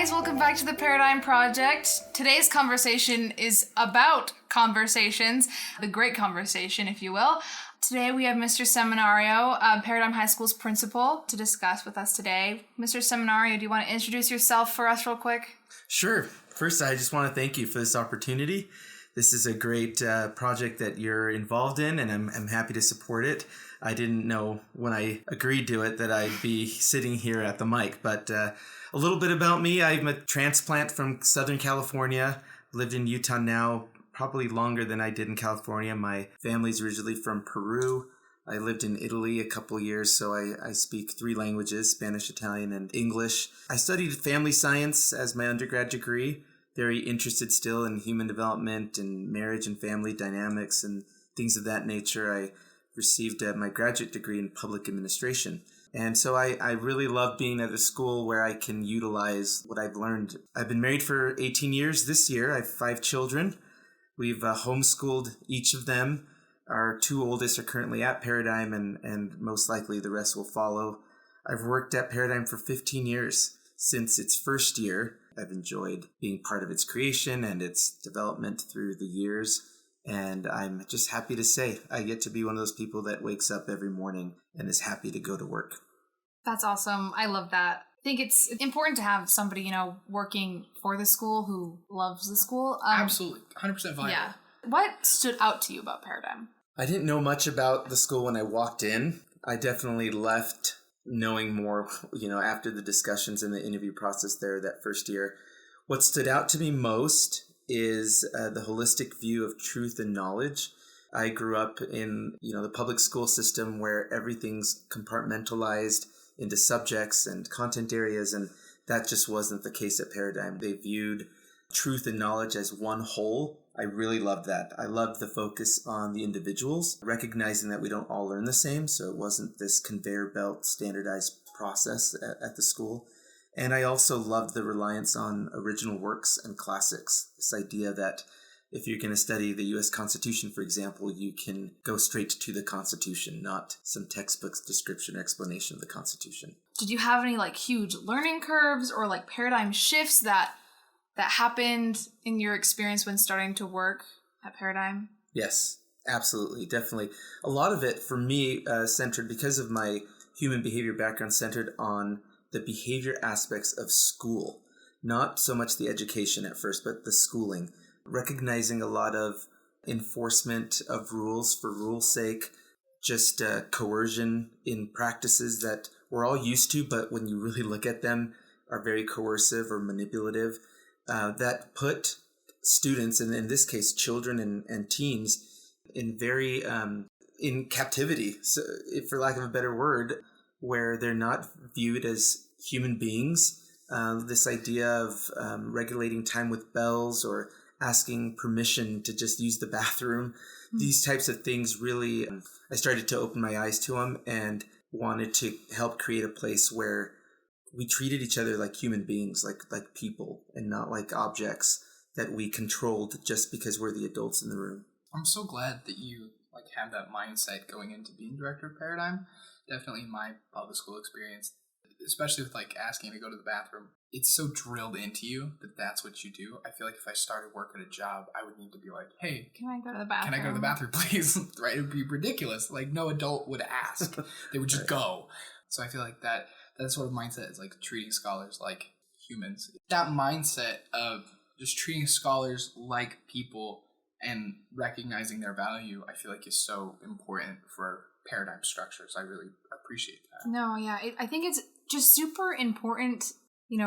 guys, welcome back to the Paradigm Project. Today's conversation is about conversations, the great conversation, if you will. Today we have Mr. Seminario, Paradigm High School's principal, to discuss with us today. Mr. Seminario, do you want to introduce yourself for us real quick? Sure. First, I just want to thank you for this opportunity. This is a great project that you're involved in, and I'm happy to support it. I didn't know when I agreed to it that I'd be sitting here at the mic, but a little bit about me. I'm a transplant from Southern California, lived in Utah now probably longer than I did in California. My family's originally from Peru. I lived in Italy a couple years, so I speak 3 languages, Spanish, Italian, and English. I studied family science as my undergrad degree, very interested still in human development and marriage and family dynamics and things of that nature. I received my graduate degree in public administration. And so I really love being at a school where I can utilize what I've learned. I've been married for 18 years this year. I have 5 children. We've homeschooled each of them. Our 2 oldest are currently at Paradigm, and most likely the rest will follow. I've worked at Paradigm for 15 years. Since its first year, I've enjoyed being part of its creation and its development through the years. And I'm just happy to say I get to be one of those people that wakes up every morning and is happy to go to work. That's awesome. I love that. I think it's important to have somebody, working for the school who loves the school. Absolutely. 100% vital. Yeah. What stood out to you about Paradigm? I didn't know much about the school when I walked in. I definitely left knowing more, after the discussions and the interview process there that first year. What stood out to me most is the holistic view of truth and knowledge. I grew up in, the public school system where everything's compartmentalized into subjects and content areas, and that just wasn't the case at Paradigm. They viewed truth and knowledge as one whole. I really loved that. I loved the focus on the individuals, recognizing that we don't all learn the same, so it wasn't this conveyor belt standardized process at the school. And I also loved the reliance on original works and classics, this idea that if you're going to study the U.S. Constitution, for example, you can go straight to the Constitution, not some textbook's description or explanation of the Constitution. Did you have any huge learning curves or paradigm shifts that happened in your experience when starting to work at Paradigm? Yes, absolutely, definitely. A lot of it for me centered, because of my human behavior background, centered on the behavior aspects of school. Not so much the education at first, but the schooling. Recognizing a lot of enforcement of rules for rules' sake, just coercion in practices that we're all used to, but when you really look at them, are very coercive or manipulative. That put students, and in this case children and teens, in very in captivity, so, for lack of a better word, where they're not viewed as human beings. This idea of regulating time with bells or asking permission to just use the bathroom, these types of things really, I started to open my eyes to them and wanted to help create a place where we treated each other like human beings, like people, and not like objects that we controlled just because we're the adults in the room. I'm so glad that you have that mindset going into being director of Paradigm. Definitely in my public school experience, especially with asking to go to the bathroom, it's so drilled into you that that's what you do. I feel like if I started work at a job, I would need to be like, hey, can I go to the bathroom? Can I go to the bathroom, please? Right? It would be ridiculous. No adult would ask. They would just go. So I feel like that sort of mindset is treating scholars like humans. That mindset of just treating scholars like people and recognizing their value, I feel like is so important for Paradigm structures. I really appreciate that. No, yeah. I think it's just super important,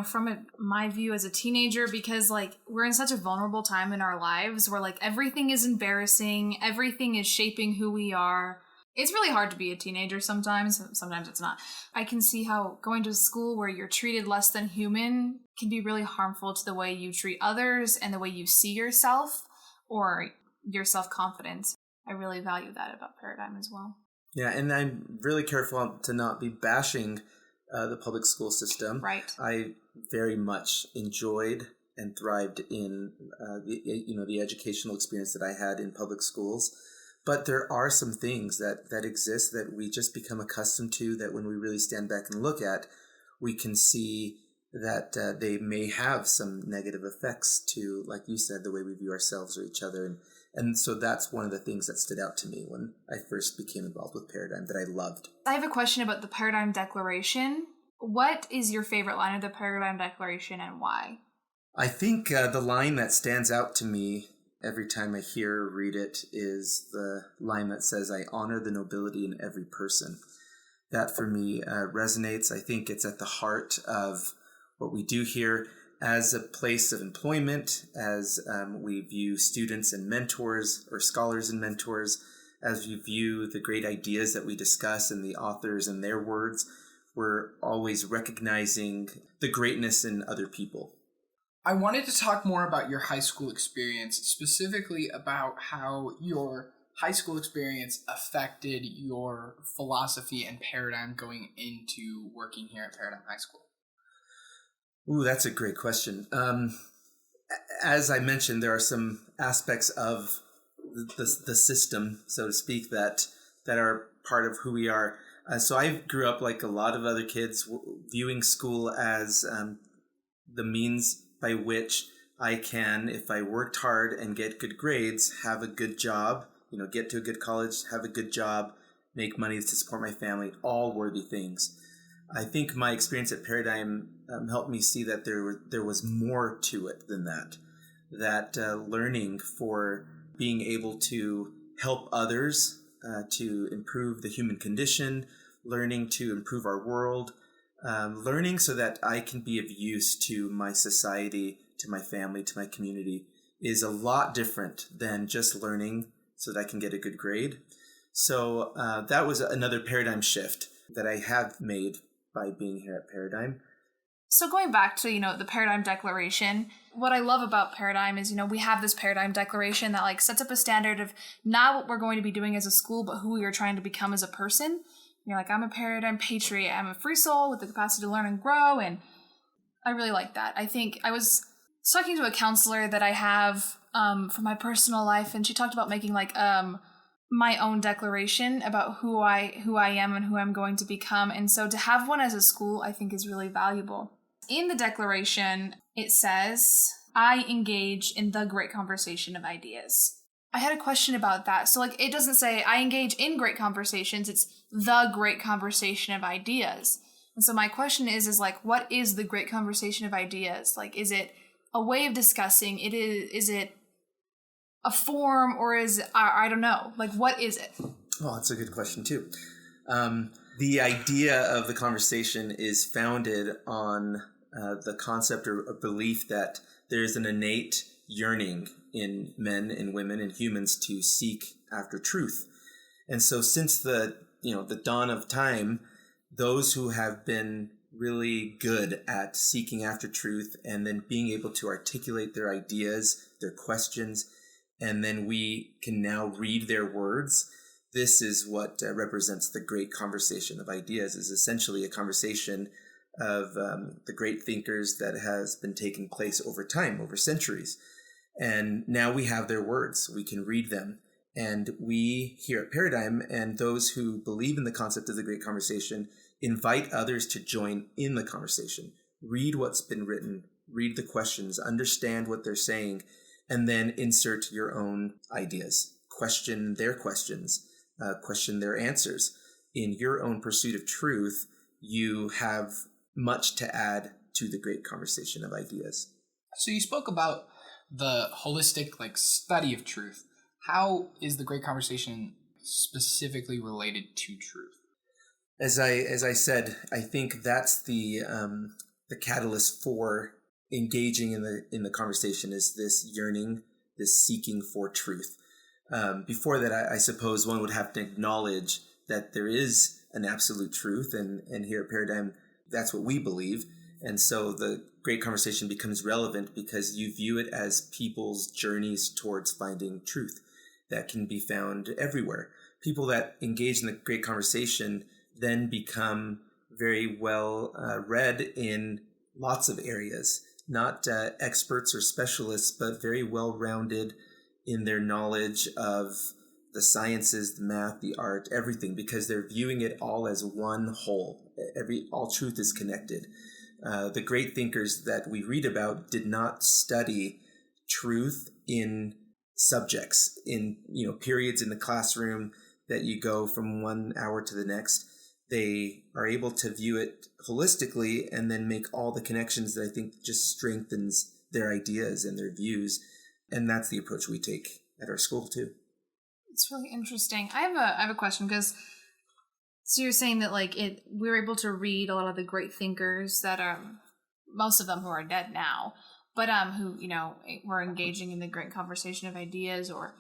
from my view as a teenager, because we're in such a vulnerable time in our lives where everything is embarrassing, everything is shaping who we are. It's really hard to be a teenager sometimes it's not. I can see how going to school where you're treated less than human can be really harmful to the way you treat others and the way you see yourself or your self-confidence. I really value that about Paradigm as well. Yeah, and I'm really careful to not be bashing the public school system. Right. I very much enjoyed and thrived in the educational experience that I had in public schools. But there are some things that exist that we just become accustomed to, that when we really stand back and look at, we can see that they may have some negative effects to, like you said, the way we view ourselves or each other. And so that's one of the things that stood out to me when I first became involved with Paradigm that I loved. I have a question about the Paradigm Declaration. What is your favorite line of the Paradigm Declaration and why? I think the line that stands out to me every time I hear or read it is the line that says, "I honor the nobility in every person." That for me resonates. I think it's at the heart of what we do here as a place of employment, as we view students and mentors, or scholars and mentors, as we view the great ideas that we discuss and the authors and their words. We're always recognizing the greatness in other people. I wanted to talk more about your high school experience, specifically about how your high school experience affected your philosophy and paradigm going into working here at Paradigm High School. Ooh, that's a great question. As I mentioned, there are some aspects of the system, so to speak, that are part of who we are. So I grew up like a lot of other kids, viewing school as the means by which I can, if I worked hard and get good grades, have a good job, get to a good college, have a good job, make money to support my family, all worthy things. I think my experience at Paradigm helped me see that there was more to it than that learning for being able to help others, to improve the human condition, learning to improve our world, learning so that I can be of use to my society, to my family, to my community, is a lot different than just learning so that I can get a good grade. So that was another paradigm shift that I have made by being here at Paradigm. So going back to, the Paradigm Declaration, what I love about Paradigm is, we have this Paradigm Declaration that sets up a standard of not what we're going to be doing as a school, but who we are trying to become as a person. You're like, I'm a Paradigm patriot. I'm a free soul with the capacity to learn and grow. And I really like that. I think I was talking to a counselor that I have for my personal life, and she talked about making my own declaration about who I am and who I'm going to become. And so to have one as a school, I think is really valuable. In the declaration, it says, I engage in the great conversation of ideas. I had a question about that. So it doesn't say I engage in great conversations. It's the great conversation of ideas. And so my question is what is the great conversation of ideas? Is it a way of discussing? Is it a form, or is it, I don't know. What is it? Oh, that's a good question too. The idea of the conversation is founded on the concept or belief that there's an innate yearning in men and women and humans to seek after truth. And so since the dawn of time, those who have been really good at seeking after truth and then being able to articulate their ideas, their questions, and then we can now read their words. This is what represents the great conversation of ideas, is essentially a conversation of the great thinkers that has been taking place over time, over centuries. And now we have their words. We can read them. And we here at Paradigm, and those who believe in the concept of the great conversation, invite others to join in the conversation. Read what's been written, read the questions, understand what they're saying, and then insert your own ideas. Question their questions, question their answers. In your own pursuit of truth, you have much to add to the great conversation of ideas. So you spoke about the holistic study of truth. How is the great conversation specifically related to truth? As I said, I think that's the catalyst for engaging in the conversation, is this yearning, this seeking for truth. Before that, I suppose one would have to acknowledge that there is an absolute truth, and here at Paradigm, that's what we believe. And so the great conversation becomes relevant because you view it as people's journeys towards finding truth that can be found everywhere. People that engage in the great conversation then become very well read in lots of areas, not experts or specialists, but very well-rounded in their knowledge of the sciences, the math, the art, everything, because they're viewing it all as one whole. All truth is connected. The great thinkers that we read about did not study truth in subjects, in periods in the classroom that you go from 1 hour to the next. They are able to view it holistically and then make all the connections that I think just strengthens their ideas and their views. And that's the approach we take at our school too. It's really interesting. I have a question, because so you're saying that we're able to read a lot of the great thinkers that are, most of them who are dead now, but who were engaging in the great conversation of ideas or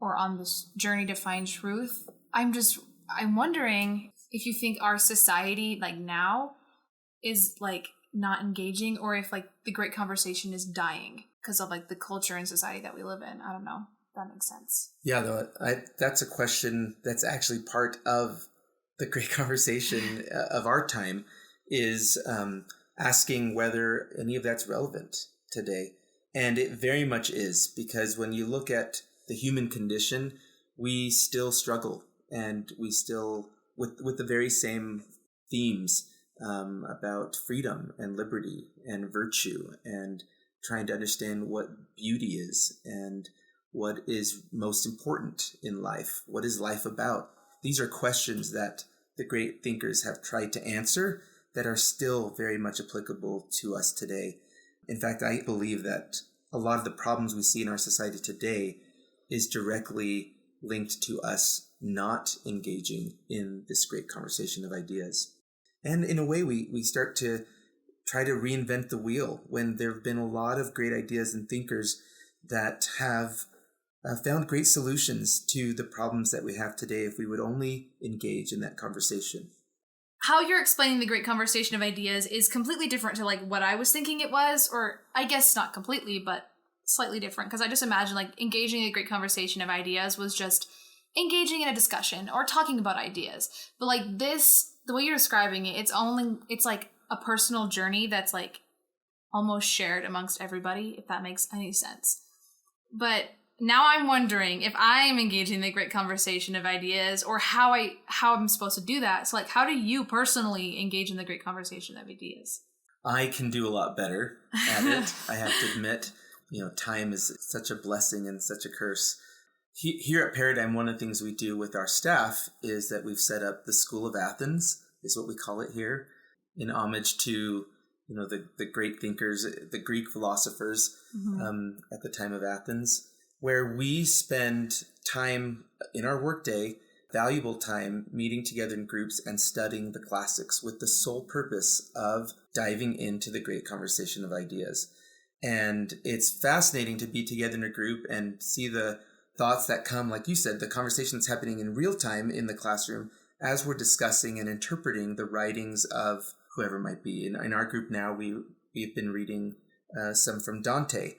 on this journey to find truth. I'm wondering if you think our society now is not engaging, or if the great conversation is dying because of the culture and society that we live in. I don't know if that makes sense. Yeah, though, that's a question that's actually part of the great conversation of our time, is asking whether any of that's relevant today. And it very much is, because when you look at the human condition, we still struggle, and we still, with the very same themes about freedom and liberty and virtue, and trying to understand what beauty is and what is most important in life. What is life about? These are questions that the great thinkers have tried to answer that are still very much applicable to us today. In fact, I believe that a lot of the problems we see in our society today is directly linked to us not engaging in this great conversation of ideas. And in a way, we start to try to reinvent the wheel when there have been a lot of great ideas and thinkers that have found great solutions to the problems that we have today if we would only engage in that conversation. How you're explaining the great conversation of ideas is completely different to what I was thinking it was, or I guess not completely, but slightly different, because I just imagine engaging in a great conversation of ideas was just engaging in a discussion or talking about ideas. But this, the way you're describing it, it's a personal journey that's almost shared amongst everybody, if that makes any sense. But now I'm wondering if I am engaging in the great conversation of ideas, or how I'm supposed to do that. So how do you personally engage in the great conversation of ideas? I can do a lot better at it. I have to admit, time is such a blessing and such a curse. Here at Paradigm, one of the things we do with our staff is that we've set up the School of Athens, is what we call it here, in homage to the great thinkers, the Greek philosophers at the time of Athens, where we spend time in our workday, valuable time, meeting together in groups and studying the classics with the sole purpose of diving into the great conversation of ideas. And it's fascinating to be together in a group and see the thoughts that come, like you said, the conversation that's happening in real time in the classroom as we're discussing and interpreting the writings of whoever it might be. In our group now, we've been reading some from Dante,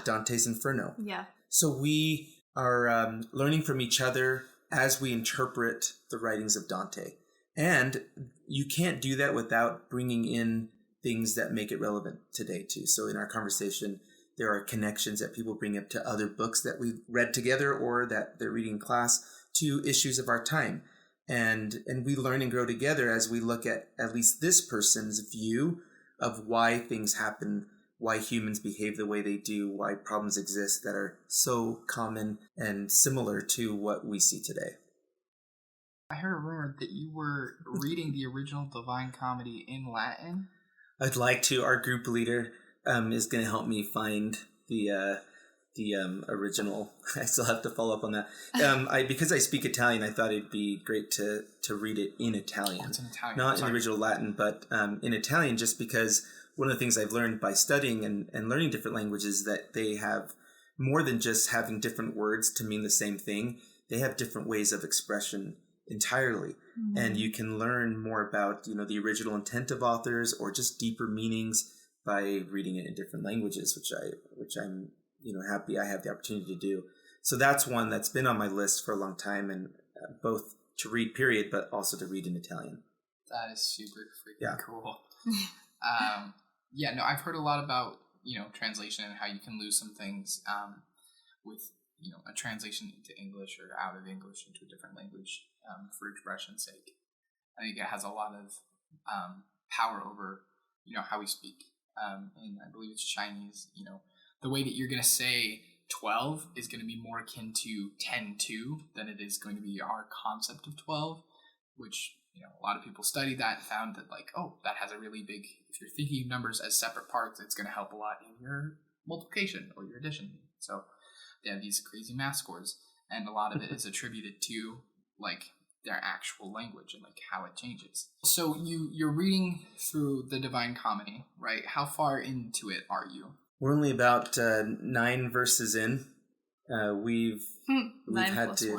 Dante's Inferno. Yeah. So we are learning from each other as we interpret the writings of Dante. And you can't do that without bringing in things that make it relevant today too. So in our conversation, there are connections that people bring up to other books that we've read together or that they're reading in class, to issues of our time. And we learn and grow together as we look at least this person's view of why things happen, why humans behave the way they do, why problems exist that are so common and similar to what we see today. I heard a rumor that you were reading the original Divine Comedy in Latin. I'd like to. Our group leader is going to help me find the original. I still have to follow up on that. Because I speak Italian, I thought it'd be great to read it in Italian. Oh, it's in Italian. Not in the original Latin, but in Italian, just because one of the things I've learned by studying and learning different languages is that they have more than just having different words to mean the same thing. They have different ways of expression entirely. Mm-hmm. And you can learn more about, the original intent of authors or just deeper meanings by reading it in different languages, which I'm happy I have the opportunity to do. So that's one that's been on my list for a long time, and both to read, period, but also to read in Italian. That is super freaking cool. I've heard a lot about, translation and how you can lose some things with, a translation into English or out of English into a different language for expression's sake. I think it has a lot of power over how we speak. And I believe it's Chinese, the way that you're going to say 12 is going to be more akin to 10-2 than it is going to be our concept of 12, which, a lot of people studied that and found that that has a really big, if you're thinking of numbers as separate parts, it's going to help a lot in your multiplication or your addition. So they have these crazy math scores, and a lot of it is attributed to their actual language and how it changes. So you're reading through the Divine Comedy, right? How far into it are you? We're only about 9 verses in. We've had to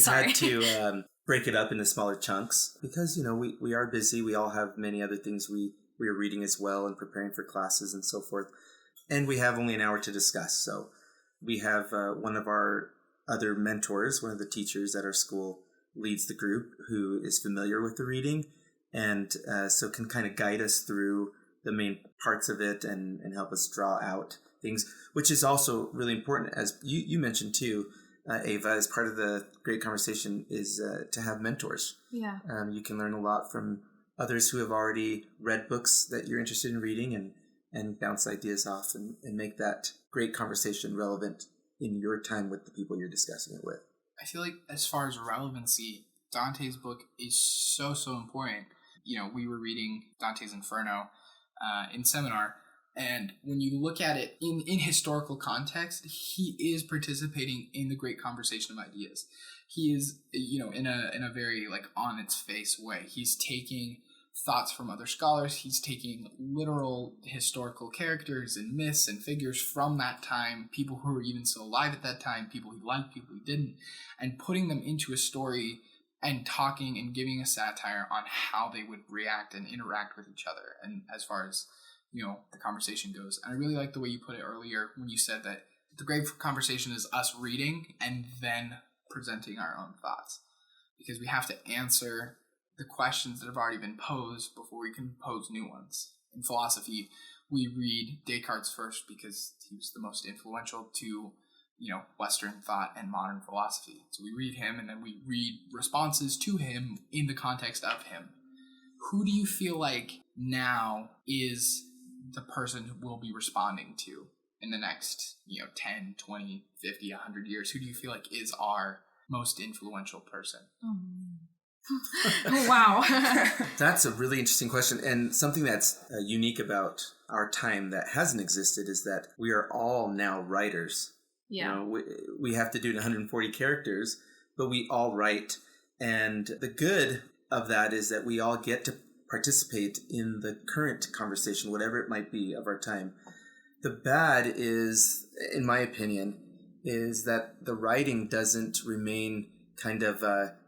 had to break it up into smaller chunks because we are busy. We all have many other things we are reading as well and preparing for classes and so forth, and we have only an hour to discuss. So we have one of our other mentors, one of the teachers at our school, leads the group who is familiar with the reading, and so can kind of guide us through the main parts of it and help us draw out things, which is also really important, as you mentioned too, Ava, as part of the great conversation, is to have mentors. Yeah. You can learn a lot from others who have already read books that you're interested in reading and bounce ideas off and make that great conversation relevant in your time with the people you're discussing it with. I feel like as far as relevancy, Dante's book is so important. We were reading Dante's Inferno in seminar, and when you look at it in historical context, he is participating in the great conversation of ideas. He is, in a very on its face way. He's taking thoughts from other scholars. He's taking literal historical characters and myths and figures from that time, people who were even still alive at that time, people he liked, people he didn't, and putting them into a story and talking and giving a satire on how they would react and interact with each other. And as far as, the conversation goes. And I really like the way you put it earlier when you said that the great conversation is us reading and then presenting our own thoughts. Because we have to answer the questions that have already been posed before we can pose new ones. In philosophy, we read Descartes first because he was the most influential to, Western thought and modern philosophy. So we read him and then we read responses to him in the context of him. Who do you feel like now is the person who we'll be responding to in the next, 10, 20, 50, 100 years? Who do you feel like is our most influential person? Oh, wow. That's a really interesting question. And something that's unique about our time that hasn't existed is that we are all now writers. Yeah. We have to do 140 characters, but we all write. And the good of that is that we all get to participate in the current conversation, whatever it might be, of our time. The bad is, in my opinion, is that the writing doesn't remain kind of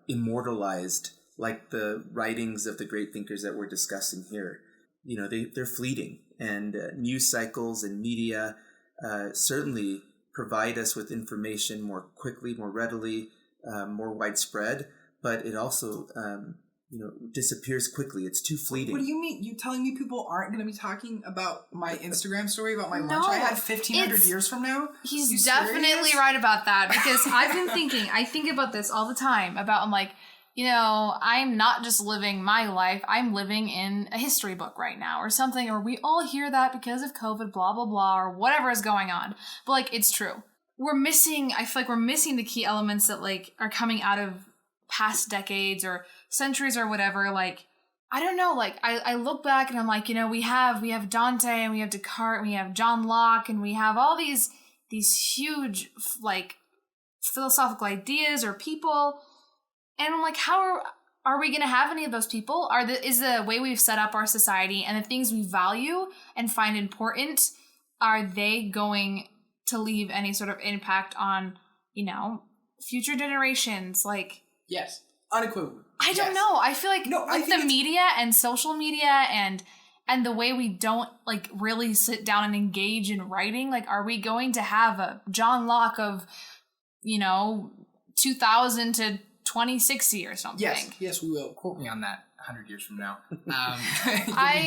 immortalized like the writings of the great thinkers that we're discussing here. They're fleeting, and news cycles and media certainly provide us with information more quickly, more readily, more widespread, but it also disappears quickly. It's too fleeting. What do you mean? You telling me people aren't going to be talking about my Instagram story about my lunch I had 1,500 years from now? He's definitely right about that, because I've been thinking, I think about this all the time, I'm like, I'm not just living my life, I'm living in a history book right now or something, or we all hear that because of COVID, blah, blah, blah, or whatever is going on. But it's true. I feel like we're missing the key elements that are coming out of past decades or centuries or whatever. I don't know, I look back and I'm like, we have Dante and we have Descartes and we have John Locke and we have all these huge philosophical ideas or people, and I'm like, how are we going to have any of those people? Is the way we've set up our society and the things we value and find important, are they going to leave any sort of impact on, future generations? Yes, unequivocally. I don't know. I feel like with the media and social media and the way we don't really sit down and engage in writing, are we going to have a John Locke of, 2000 to 2060 or something? Yes, we will. Quote me on that 100 years from now. You'll be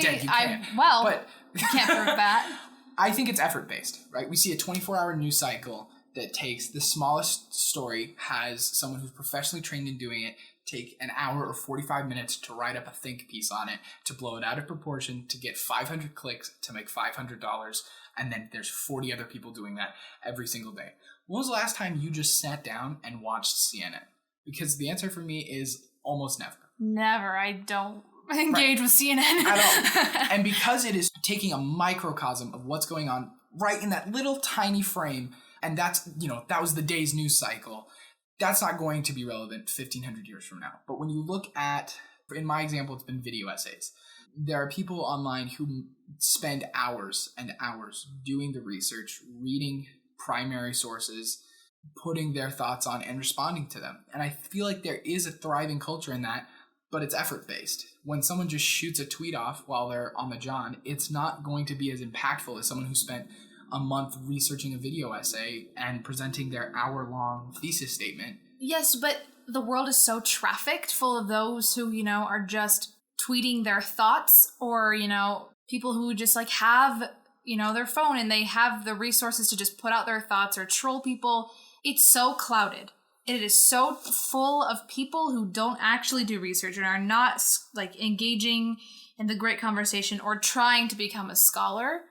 dead, you can't. But you can't prove that. I think it's effort-based, right? We see a 24-hour news cycle that takes the smallest story, has someone who's professionally trained in doing it, take an hour or 45 minutes to write up a think piece on it, to blow it out of proportion, to get 500 clicks, to make $500, and then there's 40 other people doing that every single day. When was the last time you just sat down and watched CNN? Because the answer for me is almost never. Never. I don't engage with CNN. At all. And because it is taking a microcosm of what's going on right in that little tiny frame, and that's, that was the day's news cycle, that's not going to be relevant 1,500 years from now. But when you look at, in my example, it's been video essays. There are people online who spend hours and hours doing the research, reading primary sources, putting their thoughts on and responding to them. And I feel like there is a thriving culture in that, but it's effort-based. When someone just shoots a tweet off while they're on the john, it's not going to be as impactful as someone who spent a month researching a video essay and presenting their hour-long thesis statement. Yes, but the world is so trafficked, full of those who, are just tweeting their thoughts, or, people who just have, their phone and they have the resources to just put out their thoughts or troll people. It's so clouded. It is so full of people who don't actually do research and are not engaging in the great conversation or trying to become a scholar.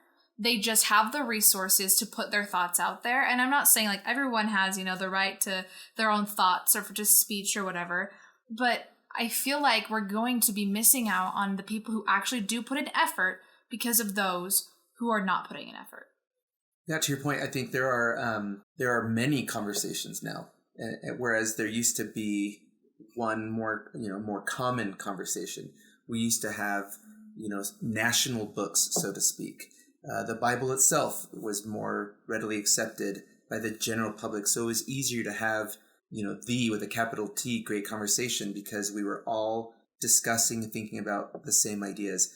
They just have the resources to put their thoughts out there. And I'm not saying everyone has, the right to their own thoughts or for just speech or whatever. But I feel like we're going to be missing out on the people who actually do put an effort because of those who are not putting an effort. Yeah, to your point, I think there are many conversations now, whereas there used to be one more common conversation. We used to have national books, so to speak. The Bible itself was more readily accepted by the general public, so it was easier to have the with a capital T great conversation because we were all discussing and thinking about the same ideas.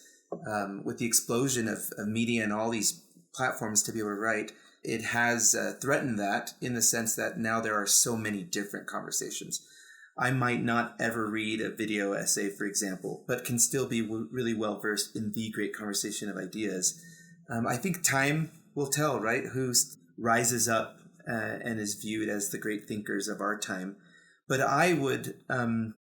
With the explosion of media and all these platforms to be able to write, it has threatened that in the sense that now there are so many different conversations. I might not ever read a video essay, for example, but can still be really well versed in the great conversation of ideas. I think time will tell, right, who rises up and is viewed as the great thinkers of our time. But I would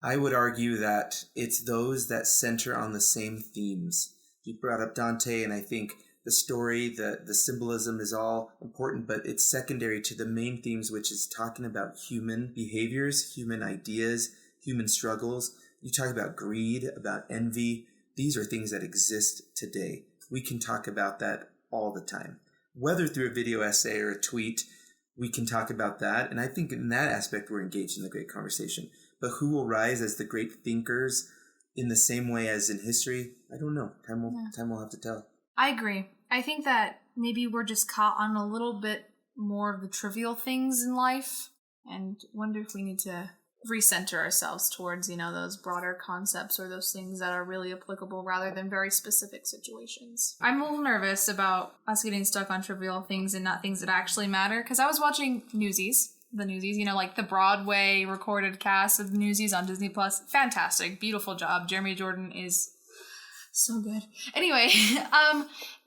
argue that it's those that center on the same themes. You brought up Dante, and I think the story, the symbolism is all important, but it's secondary to the main themes, which is talking about human behaviors, human ideas, human struggles. You talk about greed, about envy. These are things that exist today. We can talk about that all the time. Whether through a video essay or a tweet, we can talk about that. And I think in that aspect, we're engaged in the great conversation. But who will rise as the great thinkers in the same way as in history? I don't know. Time will have to tell. I agree. I think that maybe we're just caught on a little bit more of the trivial things in life, and wonder if we need to recenter ourselves towards, those broader concepts or those things that are really applicable rather than very specific situations. I'm a little nervous about us getting stuck on trivial things and not things that actually matter, because I was watching Newsies, the Broadway recorded cast of Newsies on Disney Plus. Fantastic, beautiful job. Jeremy Jordan is so good. Anyway,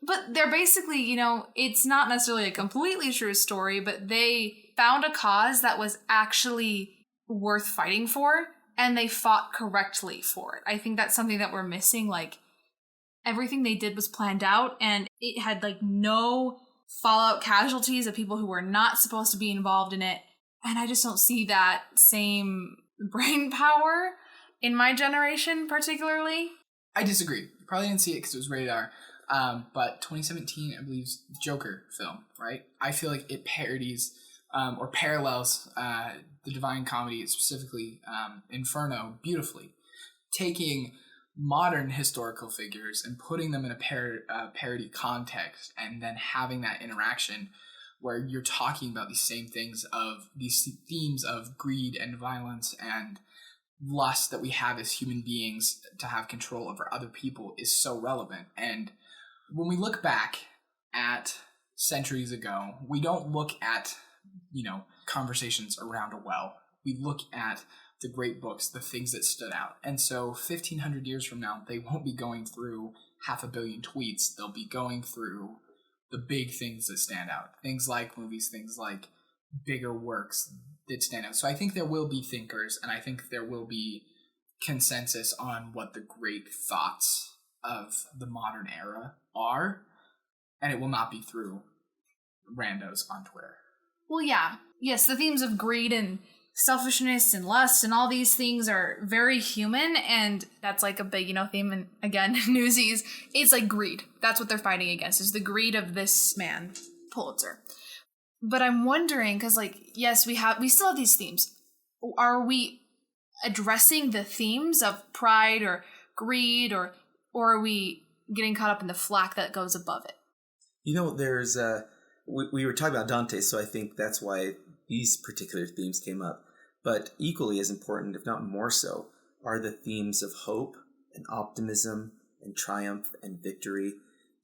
but they're basically, it's not necessarily a completely true story, but they found a cause that was actually worth fighting for, and they fought correctly for it. I think that's something that we're missing. Everything they did was planned out, and it had no fallout casualties of people who were not supposed to be involved in it. And I just don't see that same brain power in my generation, particularly. I disagree. You probably didn't see it because it was rated R. But 2017, I believe, Joker film, right? I feel like it parodies or parallels the Divine Comedy, specifically Inferno, beautifully. Taking modern historical figures and putting them in a parody context, and then having that interaction where you're talking about these same things, of these themes of greed and violence and lust that we have as human beings to have control over other people, is so relevant. And when we look back at centuries ago, we don't look at, conversations around a well. We look at the great books, the things that stood out. And so 1,500 years from now, they won't be going through 500 million tweets. They'll be going through the big things that stand out. Things like movies, things like bigger works that stand out. So I think there will be thinkers, and I think there will be consensus on what the great thoughts of the modern era are, and it will not be through randos on Twitter. Well, yeah. Yes, the themes of greed and selfishness and lust and all these things are very human, and that's like a big, theme. And again, Newsies, it's like greed. That's what they're fighting against, is the greed of this man, Pulitzer. But I'm wondering, because yes, we still have these themes. Are we addressing the themes of pride or greed, or are we getting caught up in the flack that goes above it? There's we were talking about Dante, so I think that's why these particular themes came up. But equally as important, if not more so, are the themes of hope and optimism and triumph and victory.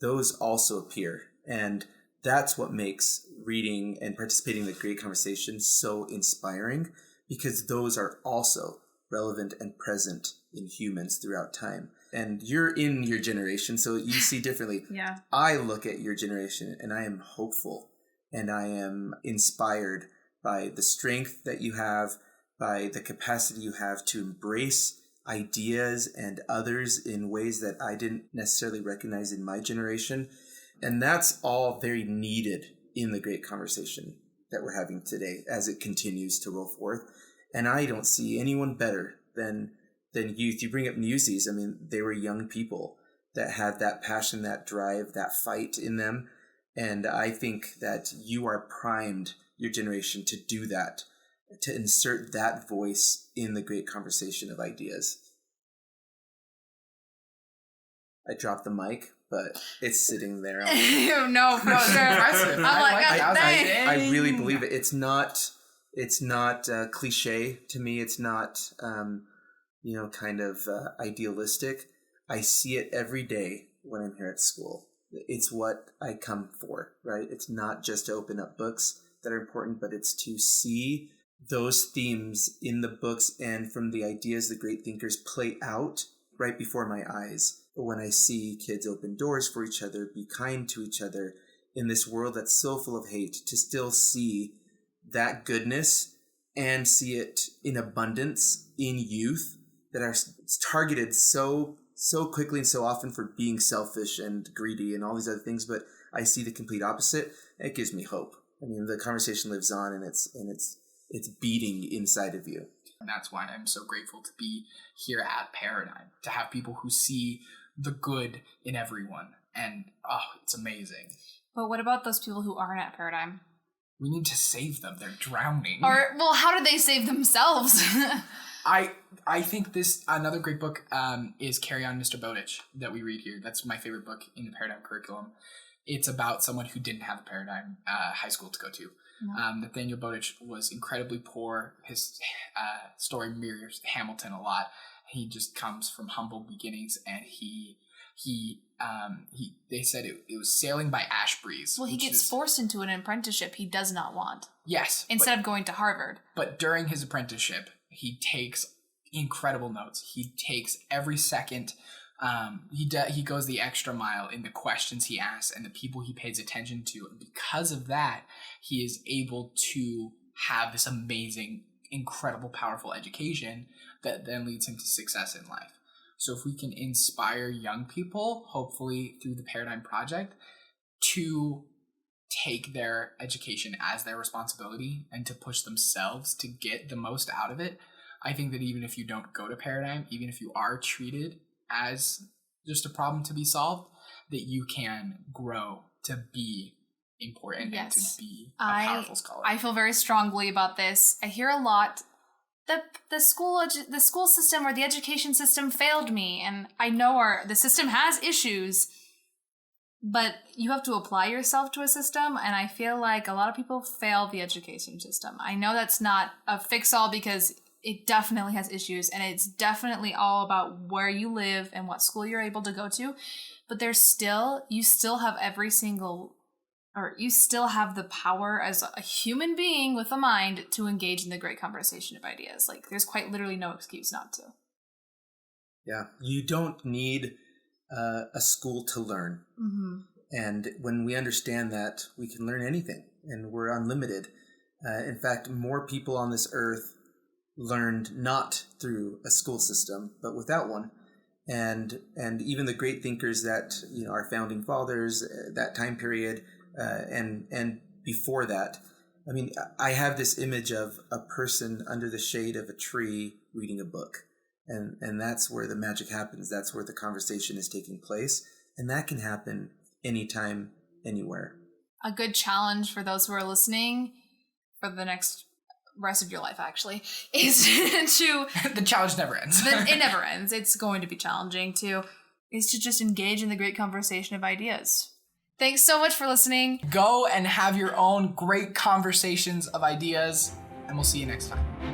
Those also appear. And that's what makes reading and participating in the great conversation so inspiring, because those are also relevant and present in humans throughout time. And you're in your generation, so you see differently. Yeah. I look at your generation and I am hopeful and I am inspired by the strength that you have, by the capacity you have to embrace ideas and others in ways that I didn't necessarily recognize in my generation. And that's all very needed in the great conversation that we're having today as it continues to roll forth. And I don't see anyone better than youth. You bring up Newsies. I mean, they were young people that had that passion, that drive, that fight in them. And I think that you are primed, your generation, to do that, to insert that voice in the great conversation of ideas. I dropped the mic, but it's sitting there. No, I really believe it. It's not cliche to me. It's not, kind of idealistic. I see it every day when I'm here at school. It's what I come for, right? It's not just to open up books that are important, but it's to see those themes in the books and from the ideas the great thinkers play out right before my eyes. When I see kids open doors for each other, be kind to each other in this world that's so full of hate, to still see that goodness and see it in abundance in youth that are targeted so quickly and so often for being selfish and greedy and all these other things, but I see the complete opposite. It gives me hope. I mean, the conversation lives on, and it's beating inside of you. And that's why I'm so grateful to be here at Paradigm, to have people who see the good in everyone. And, it's amazing. But what about those people who aren't at Paradigm? We need to save them. They're drowning. Well, how do they save themselves? I think another great book is Carry On, Mr. Bowditch, that we read here. That's my favorite book in the Paradigm curriculum. It's about someone who didn't have a Paradigm high school to go to. Mm-hmm. Nathaniel Bowditch was incredibly poor. His story mirrors Hamilton a lot. He just comes from humble beginnings, and they said it was sailing by ash breeze. Well, he gets forced into an apprenticeship he does not want. Yes. Instead of going to Harvard. But during his apprenticeship, he takes incredible notes. He takes every second. He goes the extra mile in the questions he asks and the people he pays attention to. And because of that, he is able to have this amazing, incredible, powerful education that then leads him to success in life. So if we can inspire young people, hopefully through the Paradigm Project, to take their education as their responsibility and to push themselves to get the most out of it, I think that even if you don't go to Paradigm, even if you are treated as just a problem to be solved, that you can grow to be important and to be a powerful scholar. I feel very strongly about this. I hear a lot, the school system or the education system failed me, and I know the system has issues, but you have to apply yourself to a system, and I feel like a lot of people fail the education system. I know that's not a fix-all, because it definitely has issues, and it's definitely all about where you live and what school you're able to go to. But you still have the power as a human being with a mind to engage in the great conversation of ideas. Like, there's quite literally no excuse not to. Yeah, you don't need a school to learn. Mm-hmm. And when we understand that, we can learn anything, and we're unlimited. In fact, more people on this earth learned not through a school system, but without one. And even the great thinkers that, our founding fathers, that time period, and before that. I mean, I have this image of a person under the shade of a tree reading a book. And that's where the magic happens. That's where the conversation is taking place. And that can happen anytime, anywhere. A good challenge for those who are listening for the next rest of your life, actually, is to... The challenge never ends. It never ends. It's going to be challenging, is to just engage in the great conversation of ideas. Thanks so much for listening. Go and have your own great conversations of ideas, and we'll see you next time.